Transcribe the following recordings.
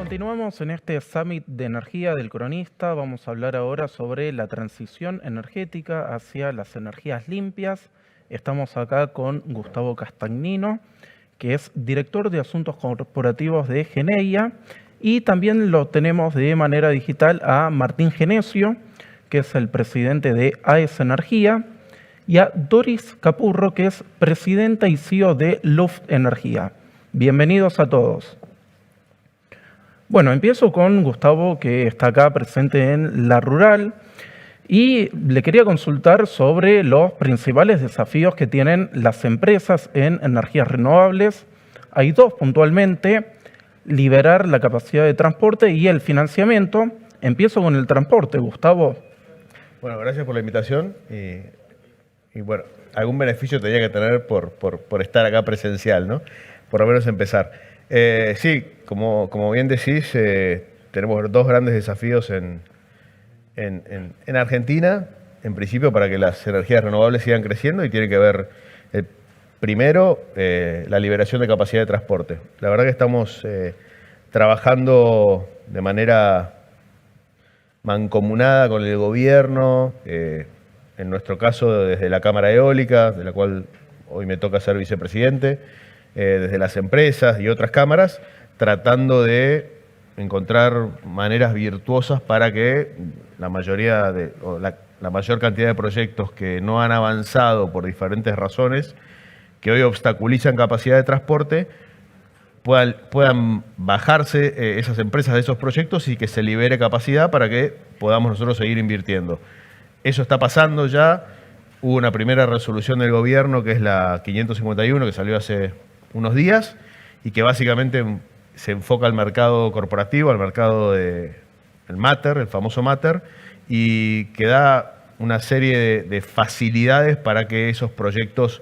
Continuamos en este Summit de Energía del Cronista. Vamos a hablar ahora sobre la transición energética hacia las energías limpias. Estamos acá con Gustavo Castagnino, que es director de Asuntos Corporativos de Geneia, y también lo tenemos de manera digital a Martín Genesio, que es el presidente de AES Energía, y a Doris Capurro, que es presidenta y CEO de Luft Energía. Bienvenidos a todos. Bueno, empiezo con Gustavo, que está acá presente en La Rural, y le quería consultar sobre los principales desafíos que tienen las empresas en energías renovables. Hay dos puntualmente: liberar la capacidad de transporte y el financiamiento. Empiezo con el transporte, Gustavo. Bueno, gracias por la invitación. Y bueno, algún beneficio tenía que tener por estar acá presencial, ¿no? Por lo menos empezar. Sí, como bien decís, tenemos dos grandes desafíos en Argentina, en principio, para que las energías renovables sigan creciendo, y tiene que ver, primero, la liberación de capacidad de transporte. La verdad que estamos trabajando de manera mancomunada con el gobierno, en nuestro caso desde la Cámara Eólica, de la cual hoy me toca ser vicepresidente, desde las empresas y otras cámaras, tratando de encontrar maneras virtuosas para que la mayor cantidad de proyectos que no han avanzado por diferentes razones, que hoy obstaculizan capacidad de transporte, puedan bajarse esas empresas de esos proyectos y que se libere capacidad para que podamos nosotros seguir invirtiendo. Eso está pasando ya. Hubo una primera resolución del gobierno, que es la 551, que salió hace unos días, y que básicamente se enfoca al mercado corporativo, al mercado del Mater, el famoso Mater, y que da una serie de facilidades para que esos proyectos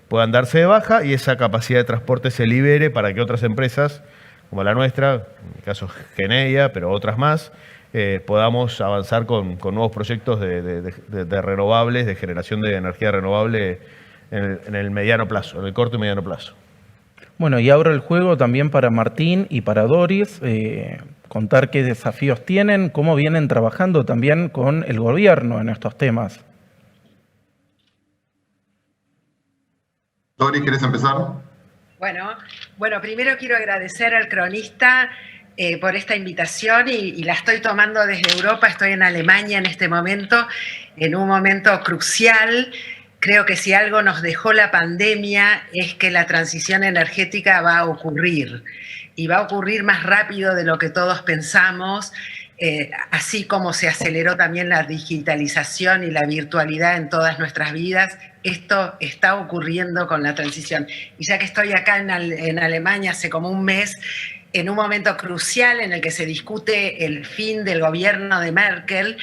puedan darse de baja y esa capacidad de transporte se libere para que otras empresas, como la nuestra, en el caso Geneia, pero otras más, podamos avanzar con nuevos proyectos de renovables, de generación de energía renovable en el mediano plazo, en el corto y mediano plazo. Bueno, y abro el juego también para Martín y para Doris, contar qué desafíos tienen, cómo vienen trabajando también con el gobierno en estos temas. Doris, ¿quieres empezar? Bueno, primero quiero agradecer al cronista por esta invitación y la estoy tomando desde Europa. Estoy en Alemania en este momento, en un momento crucial. Creo que si algo nos dejó la pandemia es que la transición energética va a ocurrir, y va a ocurrir más rápido de lo que todos pensamos, así como se aceleró también la digitalización y la virtualidad en todas nuestras vidas. Esto está ocurriendo con la transición. Y ya que estoy acá en Alemania hace como un mes, en un momento crucial en el que se discute el fin del gobierno de Merkel,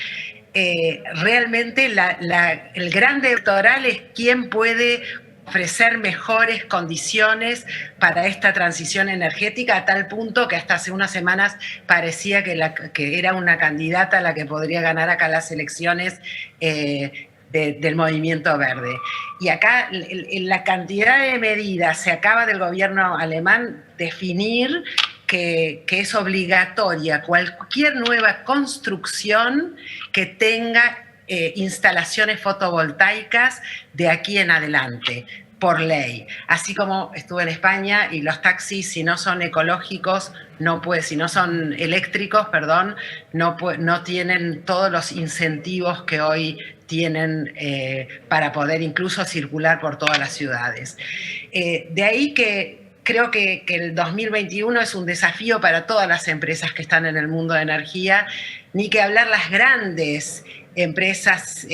realmente el gran electoral es quién puede ofrecer mejores condiciones para esta transición energética, a tal punto que hasta hace unas semanas parecía que era una candidata la que podría ganar acá las elecciones del Movimiento Verde. Y acá la cantidad de medidas, se acaba del gobierno alemán definir que es obligatoria cualquier nueva construcción que tenga instalaciones fotovoltaicas de aquí en adelante, por ley. Así como estuve en España y los taxis, si no son ecológicos, si no son eléctricos, perdón, no tienen todos los incentivos que hoy tienen para poder incluso circular por todas las ciudades. De ahí que creo que el 2021 es un desafío para todas las empresas que están en el mundo de energía, ni que hablar las grandes empresas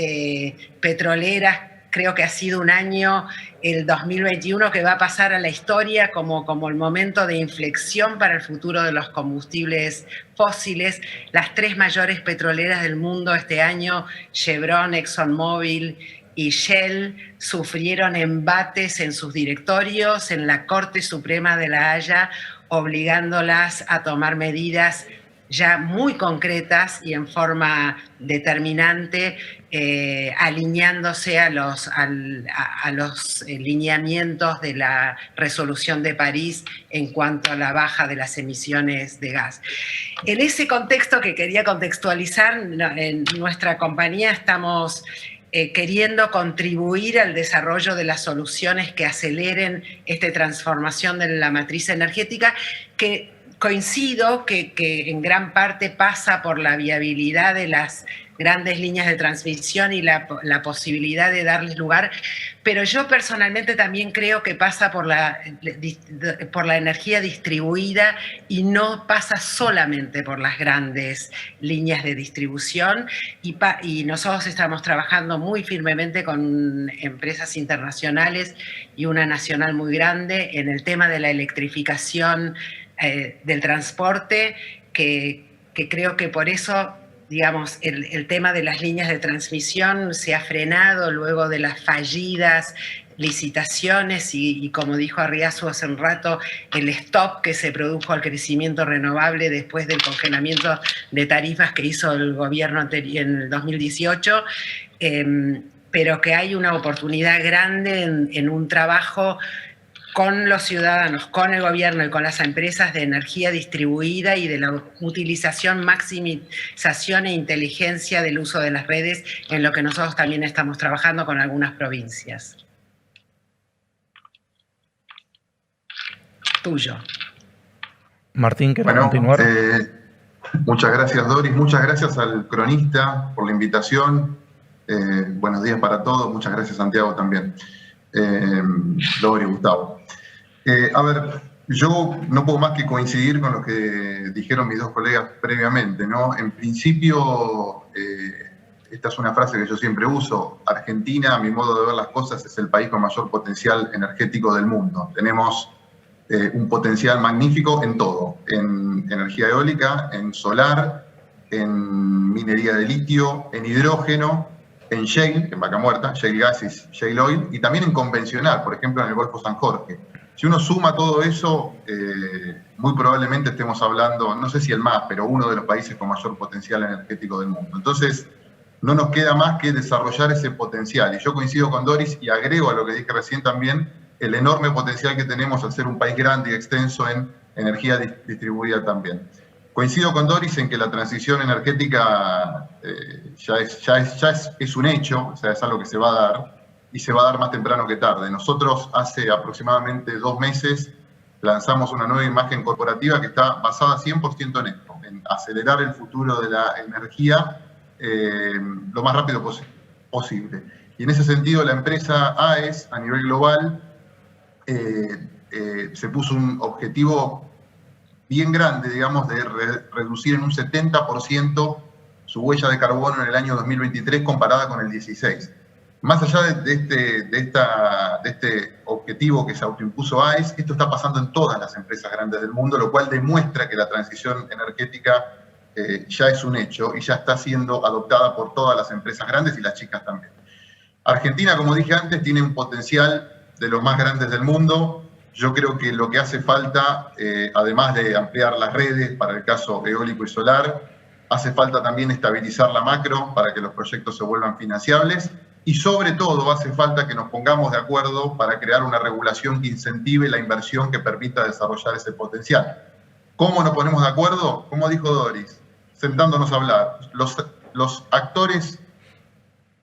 petroleras. Creo que ha sido un año, el 2021, que va a pasar a la historia como el momento de inflexión para el futuro de los combustibles fósiles. Las tres mayores petroleras del mundo este año, Chevron, ExxonMobil y Shell, sufrieron embates en sus directorios, en la Corte Suprema de La Haya, obligándolas a tomar medidas ya muy concretas y en forma determinante, alineándose a los lineamientos de la resolución de París en cuanto a la baja de las emisiones de gas. En ese contexto que quería contextualizar, en nuestra compañía estamos queriendo contribuir al desarrollo de las soluciones que aceleren esta transformación de la matriz energética, que coincido que en gran parte pasa por la viabilidad de las grandes líneas de transmisión y la posibilidad de darles lugar, pero yo personalmente también creo que pasa por la energía distribuida y no pasa solamente por las grandes líneas de distribución, y nosotros estamos trabajando muy firmemente con empresas internacionales y una nacional muy grande en el tema de la electrificación del transporte, que creo que por eso, digamos, el tema de las líneas de transmisión se ha frenado luego de las fallidas licitaciones y como dijo Arriazu hace un rato, el stop que se produjo al crecimiento renovable después del congelamiento de tarifas que hizo el gobierno anterior en el 2018, pero que hay una oportunidad grande en un trabajo con los ciudadanos, con el gobierno y con las empresas de energía distribuida y de la utilización, maximización e inteligencia del uso de las redes, en lo que nosotros también estamos trabajando con algunas provincias. Tuyo. Martín, ¿querés continuar? Muchas gracias, Doris. Muchas gracias al cronista por la invitación. Buenos días para todos. Muchas gracias, Santiago, también. Doris, Gustavo. A ver, yo no puedo más que coincidir con lo que dijeron mis dos colegas previamente, ¿no? En principio, esta es una frase que yo siempre uso: Argentina, a mi modo de ver las cosas, es el país con mayor potencial energético del mundo. Tenemos un potencial magnífico en todo, en energía eólica, en solar, en minería de litio, en hidrógeno, en shale, en Vaca Muerta, shale gas y shale oil, y también en convencional, por ejemplo en el Golfo San Jorge. Si uno suma todo eso, muy probablemente estemos hablando, no sé si el más, pero uno de los países con mayor potencial energético del mundo. Entonces, no nos queda más que desarrollar ese potencial. Y yo coincido con Doris y agrego a lo que dije recién también el enorme potencial que tenemos al ser un país grande y extenso en energía distribuida también. Coincido con Doris en que la transición energética ya es un hecho, o sea, es algo que se va a dar, y se va a dar más temprano que tarde. Nosotros hace aproximadamente 2 meses lanzamos una nueva imagen corporativa que está basada 100% en esto, en acelerar el futuro de la energía lo más rápido posible. Y en ese sentido la empresa AES a nivel global se puso un objetivo bien grande, digamos, de reducir en un 70% su huella de carbono en el año 2023 comparada con el 16. Más allá de este objetivo que se autoimpuso AES, esto está pasando en todas las empresas grandes del mundo, lo cual demuestra que la transición energética ya es un hecho y ya está siendo adoptada por todas las empresas grandes y las chicas también. Argentina, como dije antes, tiene un potencial de los más grandes del mundo. Yo creo que lo que hace falta, además de ampliar las redes para el caso eólico y solar, hace falta también estabilizar la macro para que los proyectos se vuelvan financiables. Y sobre todo hace falta que nos pongamos de acuerdo para crear una regulación que incentive la inversión que permita desarrollar ese potencial. ¿Cómo nos ponemos de acuerdo? Como dijo Doris, sentándonos a hablar. Los actores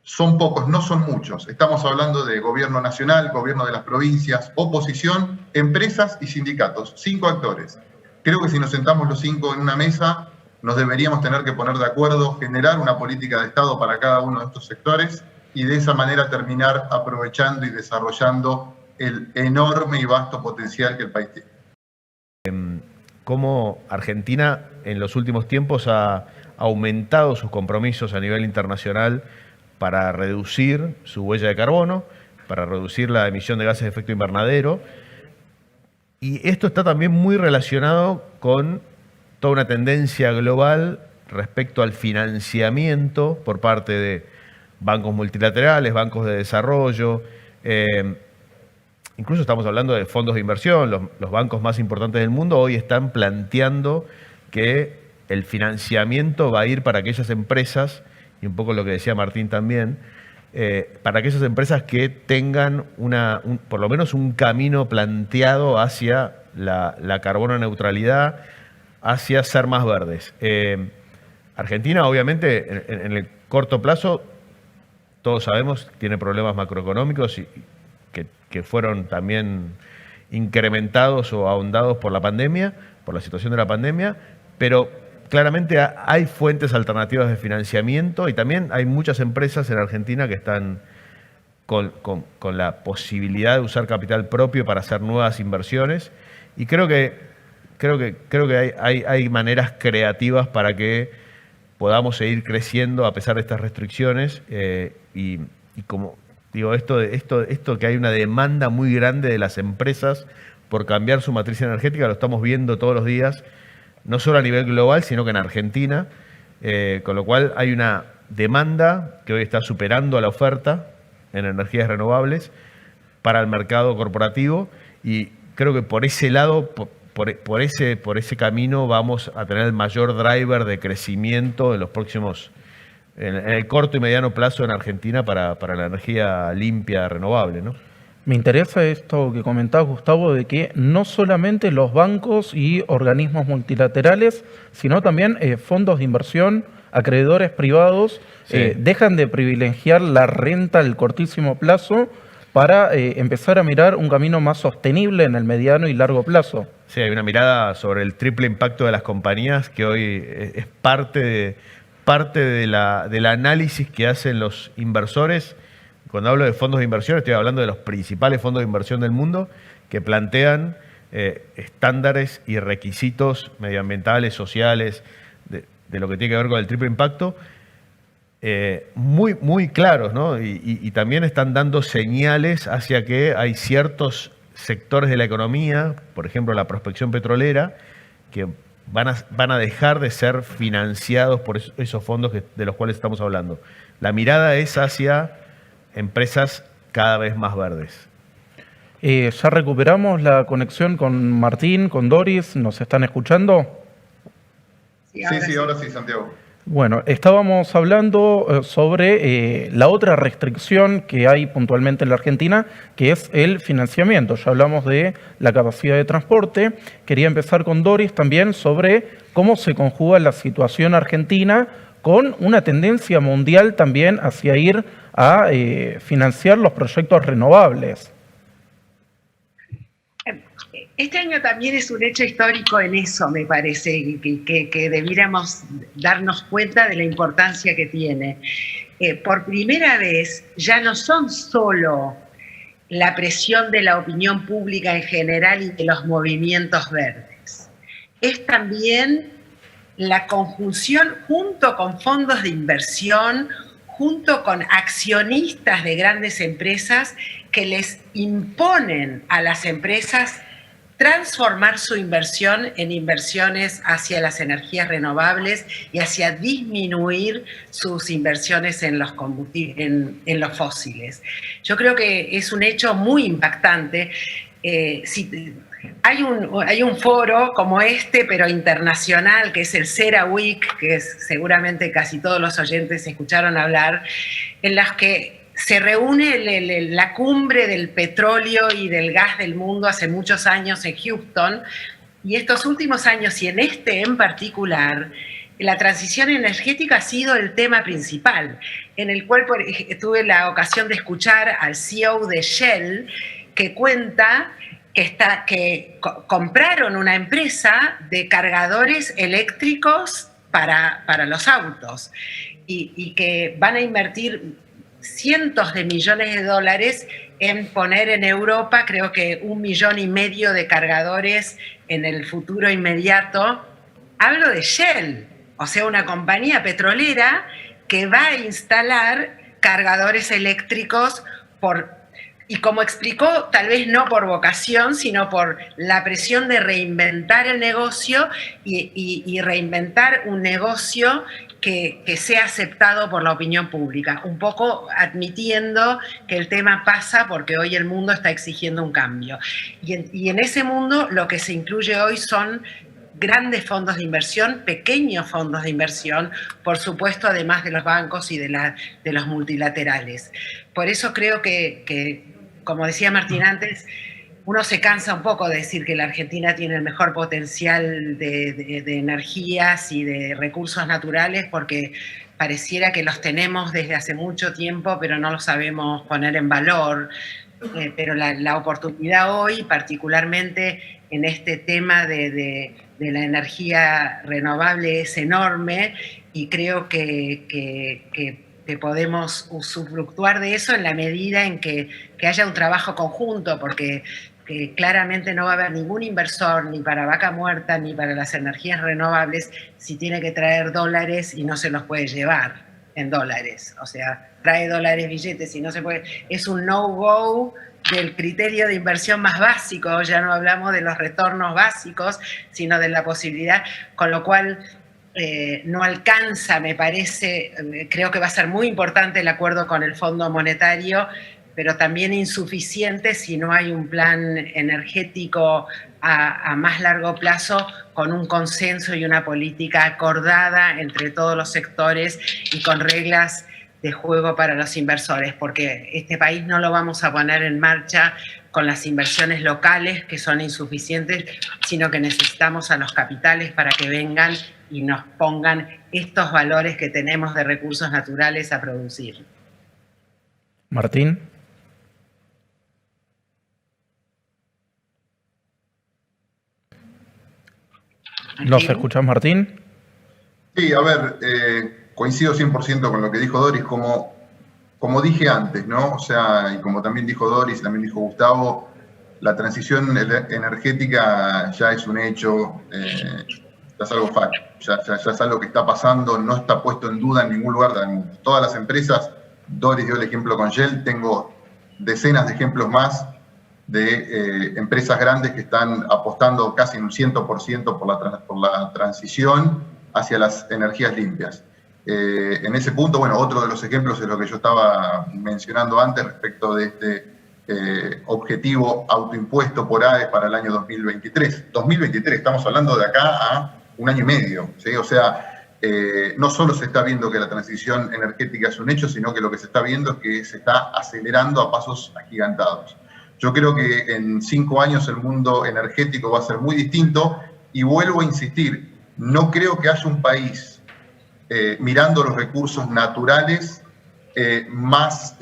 son pocos, no son muchos. Estamos hablando de gobierno nacional, gobierno de las provincias, oposición, empresas y sindicatos. 5 actores. Creo que si nos sentamos los 5 en una mesa, nos deberíamos tener que poner de acuerdo, generar una política de Estado para cada uno de estos sectores, y de esa manera terminar aprovechando y desarrollando el enorme y vasto potencial que el país tiene. Cómo Argentina en los últimos tiempos ha aumentado sus compromisos a nivel internacional para reducir su huella de carbono, para reducir la emisión de gases de efecto invernadero. Y esto está también muy relacionado con toda una tendencia global respecto al financiamiento por parte de bancos multilaterales, bancos de desarrollo, incluso estamos hablando de fondos de inversión. Los bancos más importantes del mundo hoy están planteando que el financiamiento va a ir para aquellas empresas, y un poco lo que decía Martín también, para aquellas empresas que tengan por lo menos un camino planteado hacia la carbono neutralidad, hacia ser más verdes. Argentina, obviamente, en el corto plazo, todos sabemos, tiene problemas macroeconómicos que fueron también incrementados o ahondados por la pandemia, por la situación de la pandemia, pero claramente hay fuentes alternativas de financiamiento y también hay muchas empresas en Argentina que están con la posibilidad de usar capital propio para hacer nuevas inversiones y creo que hay maneras creativas para que podamos seguir creciendo a pesar de estas restricciones y como digo, esto que hay una demanda muy grande de las empresas por cambiar su matriz energética, lo estamos viendo todos los días, no solo a nivel global, sino que en Argentina, con lo cual hay una demanda que hoy está superando a la oferta en energías renovables para el mercado corporativo y creo que por ese lado, por ese camino vamos a tener el mayor driver de crecimiento en los próximos, en el corto y mediano plazo en Argentina para la energía limpia, renovable, ¿no? Me interesa esto que comentabas, Gustavo, de que no solamente los bancos y organismos multilaterales, sino también fondos de inversión, acreedores privados, Sí. dejan de privilegiar la renta al cortísimo plazo para empezar a mirar un camino más sostenible en el mediano y largo plazo. Sí, hay una mirada sobre el triple impacto de las compañías que hoy es parte del análisis que hacen los inversores. Cuando hablo de fondos de inversión, estoy hablando de los principales fondos de inversión del mundo que plantean estándares y requisitos medioambientales, sociales, de lo que tiene que ver con el triple impacto, muy, muy claros, ¿no? Y también están dando señales hacia que hay ciertos sectores de la economía, por ejemplo la prospección petrolera, que van a dejar de ser financiados por esos fondos de los cuales estamos hablando. La mirada es hacia empresas cada vez más verdes. Ya recuperamos la conexión con Martín, con Doris, ¿nos están escuchando? Sí, ahora sí, Santiago. Bueno, estábamos hablando sobre la otra restricción que hay puntualmente en la Argentina, que es el financiamiento. Ya hablamos de la capacidad de transporte. Quería empezar con Doris también sobre cómo se conjuga la situación argentina con una tendencia mundial también hacia ir a financiar los proyectos renovables. Este año también es un hecho histórico en eso, me parece, que debiéramos darnos cuenta de la importancia que tiene. Por primera vez ya no son solo la presión de la opinión pública en general y de los movimientos verdes, es también la conjunción junto con fondos de inversión, junto con accionistas de grandes empresas que les imponen a las empresas transformar su inversión en inversiones hacia las energías renovables y hacia disminuir sus inversiones en los fósiles. Yo creo que es un hecho muy impactante. Hay un foro como este, pero internacional, que es el CERAWeek, que seguramente casi todos los oyentes escucharon hablar, en las que se reúne la cumbre del petróleo y del gas del mundo hace muchos años en Houston, y estos últimos años, y en este en particular, la transición energética ha sido el tema principal, en el cual tuve la ocasión de escuchar al CEO de Shell, que cuenta que compraron una empresa de cargadores eléctricos para los autos, y que van a invertir cientos de millones de dólares en poner en Europa, creo que 1,5 millones de cargadores en el futuro inmediato. Hablo de Shell, o sea, una compañía petrolera que va a instalar cargadores eléctricos y como explicó, tal vez no por vocación, sino por la presión de reinventar el negocio y reinventar un negocio que sea aceptado por la opinión pública, un poco admitiendo que el tema pasa porque hoy el mundo está exigiendo un cambio. Y en ese mundo lo que se incluye hoy son grandes fondos de inversión, pequeños fondos de inversión, por supuesto, además de los bancos y de los multilaterales. Por eso creo que, como decía Martín antes, uno se cansa un poco de decir que la Argentina tiene el mejor potencial de energías y de recursos naturales, porque pareciera que los tenemos desde hace mucho tiempo, pero no los sabemos poner en valor. Pero la oportunidad hoy, particularmente en este tema de la energía renovable, es enorme, y creo que podemos usufructuar de eso en la medida en que haya un trabajo conjunto, porque que claramente no va a haber ningún inversor ni para vaca muerta ni para las energías renovables si tiene que traer dólares y no se los puede llevar en dólares. O sea, trae dólares, billetes y no se puede. Es un no-go del criterio de inversión más básico. Ya no hablamos de los retornos básicos, sino de la posibilidad, con lo cual no alcanza, me parece. Creo que va a ser muy importante el acuerdo con el Fondo Monetario, pero también insuficiente si no hay un plan energético a más largo plazo, con un consenso y una política acordada entre todos los sectores y con reglas de juego para los inversores, porque este país no lo vamos a poner en marcha con las inversiones locales, que son insuficientes, sino que necesitamos a los capitales para que vengan y nos pongan estos valores que tenemos de recursos naturales a producir. Martín. ¿Nos escuchás, Martín? Sí, a ver, coincido 100% con lo que dijo Doris, como dije antes, ¿no? O sea, y como también dijo Doris, también dijo Gustavo, la transición energética ya es un hecho, ya es algo facto, ya es algo que está pasando, no está puesto en duda en ningún lugar del mundo. Todas las empresas, Doris dio el ejemplo con Shell, tengo decenas de ejemplos más de empresas grandes que están apostando casi en un 100% por la transición hacia las energías limpias. En ese punto, bueno, otro de los ejemplos es lo que yo estaba mencionando antes respecto de este objetivo autoimpuesto por AE para el año 2023. 2023, estamos hablando de acá a un año y medio, ¿sí? O sea, no solo se está viendo que la transición energética es un hecho, sino que lo que se está viendo es que se está acelerando a pasos agigantados. Yo creo que en 5 años el mundo energético va a ser muy distinto, y vuelvo a insistir, no creo que haya un país mirando los recursos naturales más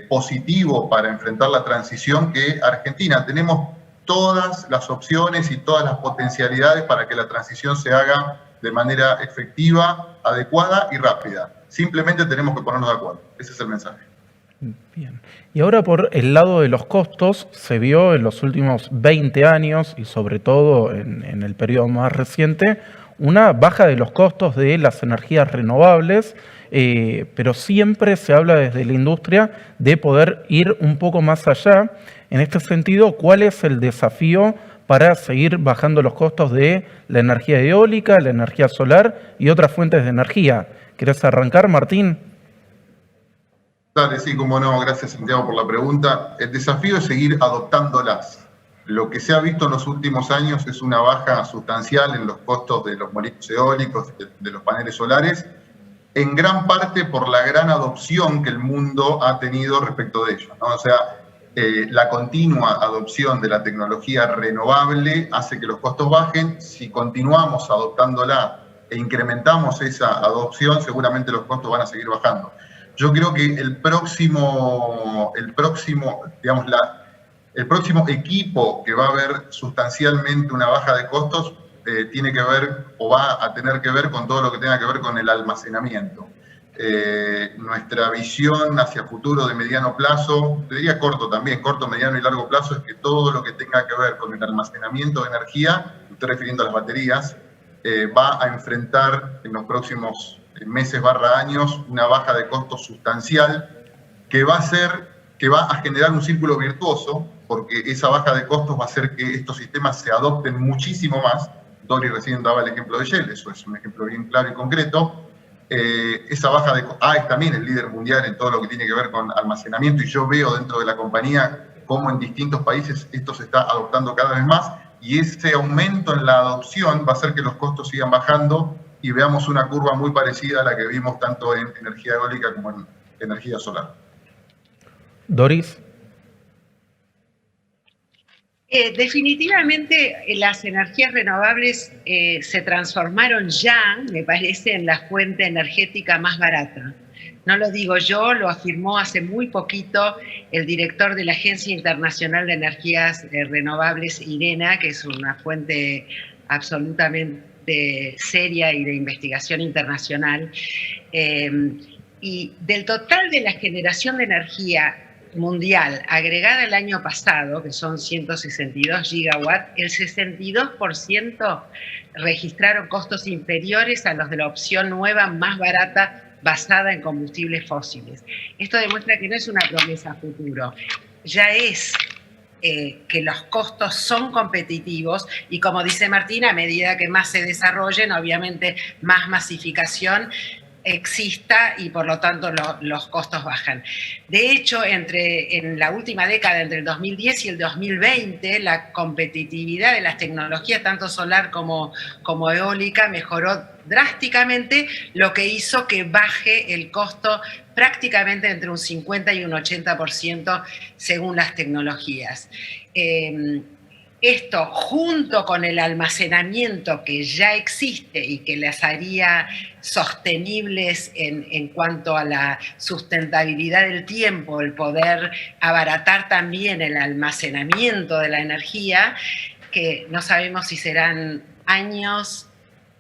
positivo para enfrentar la transición que Argentina. Tenemos todas las opciones y todas las potencialidades para que la transición se haga de manera efectiva, adecuada y rápida. Simplemente tenemos que ponernos de acuerdo. Ese es el mensaje. Bien. Y ahora, por el lado de los costos, se vio en los últimos 20 años y sobre todo en el periodo más reciente una baja de los costos de las energías renovables, pero siempre se habla desde la industria de poder ir un poco más allá. En este sentido, ¿cuál es el desafío para seguir bajando los costos de la energía eólica, la energía solar y otras fuentes de energía? ¿Querés arrancar, Martín? Dale, sí, como no, gracias Santiago por la pregunta. El desafío es seguir adoptándolas. Lo que se ha visto en los últimos años es una baja sustancial en los costos de los molinos eólicos, de los paneles solares, en gran parte por la gran adopción que el mundo ha tenido respecto de ellos, ¿no? O sea, la continua adopción de la tecnología renovable hace que los costos bajen. Si continuamos adoptándola e incrementamos esa adopción, seguramente los costos van a seguir bajando. Yo creo que el próximo equipo que va a ver sustancialmente una baja de costos tiene que ver, o va a tener que ver, con todo lo que tenga que ver con el almacenamiento. Nuestra visión hacia futuro de mediano plazo, te diría corto también, corto, mediano y largo plazo, es que todo lo que tenga que ver con el almacenamiento de energía, estoy refiriendo a las baterías, va a enfrentar en los próximos meses / años una baja de costos sustancial que va a generar un círculo virtuoso, porque esa baja de costos va a hacer que estos sistemas se adopten muchísimo más. Doris recién daba el ejemplo de Shell, eso es un ejemplo bien claro y concreto. Esa baja de costos, es también el líder mundial en todo lo que tiene que ver con almacenamiento, y yo veo dentro de la compañía cómo en distintos países esto se está adoptando cada vez más. y ese aumento en la adopción va a hacer que los costos sigan bajando y veamos una curva muy parecida a la que vimos tanto en energía eólica como en energía solar. Doris. Definitivamente las energías renovables se transformaron ya, me parece, en la fuente energética más barata. No lo digo yo, lo afirmó hace muy poquito el director de la Agencia Internacional de Energías Renovables, IRENA, que es una fuente absolutamente seria y de investigación internacional. Y del total de la generación de energía mundial agregada el año pasado, que son 162 gigawatts, el 62% registraron costos inferiores a los de la opción nueva más barata basada en combustibles fósiles. Esto demuestra que no es una promesa a futuro, ya es que los costos son competitivos y, como dice Martín, a medida que más se desarrollen, obviamente más masificación exista y por lo tanto los costos bajan. De hecho, en la última década, entre el 2010 y el 2020, la competitividad de las tecnologías, tanto solar como eólica, mejoró drásticamente, lo que hizo que baje el costo prácticamente entre un 50 y un 80% según las tecnologías. Esto, junto con el almacenamiento que ya existe y que las haría sostenibles en cuanto a la sustentabilidad del tiempo, el poder abaratar también el almacenamiento de la energía, que no sabemos si serán años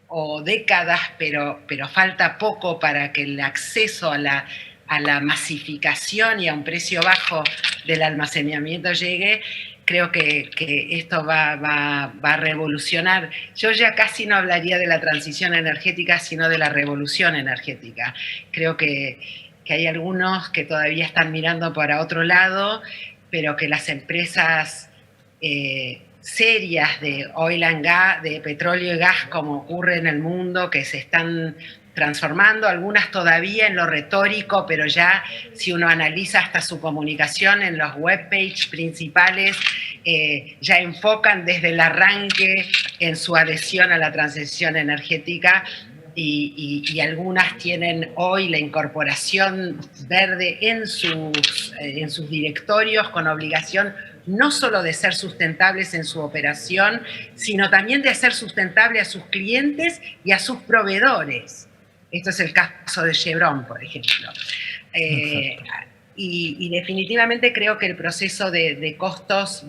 o décadas, pero falta poco para que el acceso a la masificación y a un precio bajo del almacenamiento llegue. Creo que esto va a revolucionar. Yo ya casi no hablaría de la transición energética, sino de la revolución energética. Creo que hay algunos que todavía están mirando para otro lado, pero que las empresas serias de oil and gas, de petróleo y gas, como ocurre en el mundo, que se están transformando, algunas todavía en lo retórico, pero ya si uno analiza hasta su comunicación en los webpages principales, ya enfocan desde el arranque en su adhesión a la transición energética y algunas tienen hoy la incorporación verde en sus directorios con obligación no solo de ser sustentables en su operación, sino también de ser sustentable a sus clientes y a sus proveedores. Esto es el caso de Chevron, por ejemplo. Y definitivamente creo que el proceso de costos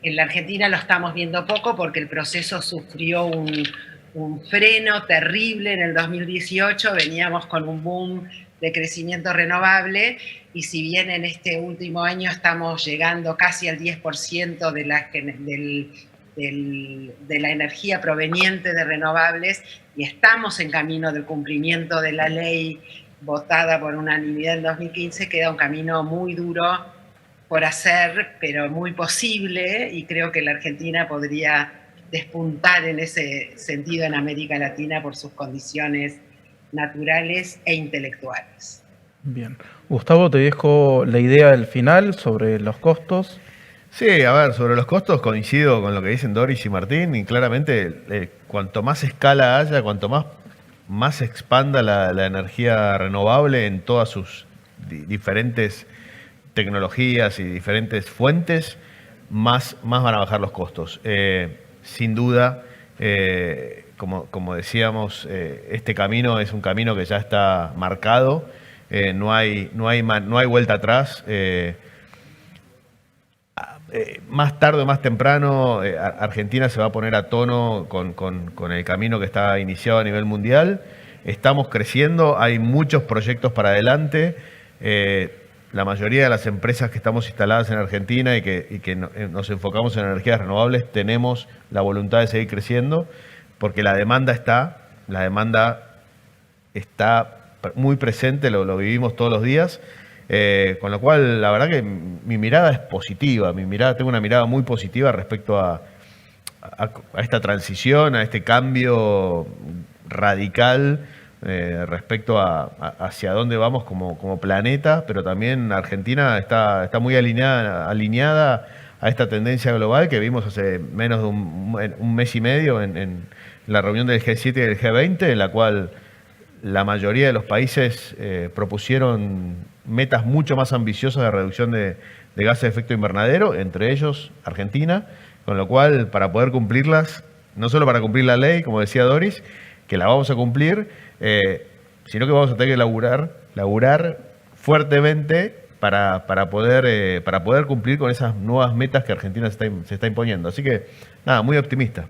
en la Argentina lo estamos viendo poco porque el proceso sufrió un freno terrible en el 2018, veníamos con un boom de crecimiento renovable y si bien en este último año estamos llegando casi al 10% de la energía proveniente de renovables y estamos en camino del cumplimiento de la ley votada por unanimidad en 2015, queda un camino muy duro por hacer, pero muy posible, y creo que la Argentina podría despuntar en ese sentido en América Latina por sus condiciones naturales e intelectuales. Bien. Gustavo, te dejo la idea del final sobre los costos. Sí, a ver, sobre los costos coincido con lo que dicen Doris y Martín, y claramente cuanto más escala haya, cuanto más se expanda la energía renovable en todas sus diferentes tecnologías y diferentes fuentes, más van a bajar los costos. Sin duda, como decíamos, este camino es un camino que ya está marcado, no hay vuelta atrás. Más tarde o más temprano, Argentina se va a poner a tono con el camino que está iniciado a nivel mundial. Estamos creciendo, hay muchos proyectos para adelante. La mayoría de las empresas que estamos instaladas en Argentina y que nos enfocamos en energías renovables tenemos la voluntad de seguir creciendo porque la demanda está muy presente, lo vivimos todos los días. Con lo cual, la verdad que mi mirada es positiva, tengo una mirada muy positiva respecto a esta transición, a este cambio radical respecto hacia dónde vamos como planeta, pero también Argentina está muy alineada a esta tendencia global que vimos hace menos de un mes y medio en la reunión del G7 y del G20, en la cual la mayoría de los países propusieron metas mucho más ambiciosas de reducción de gases de efecto invernadero, entre ellos Argentina, con lo cual para poder cumplirlas, no solo para cumplir la ley, como decía Doris, que la vamos a cumplir, sino que vamos a tener que laburar fuertemente para poder cumplir con esas nuevas metas que Argentina se está imponiendo. Así que, nada, muy optimista.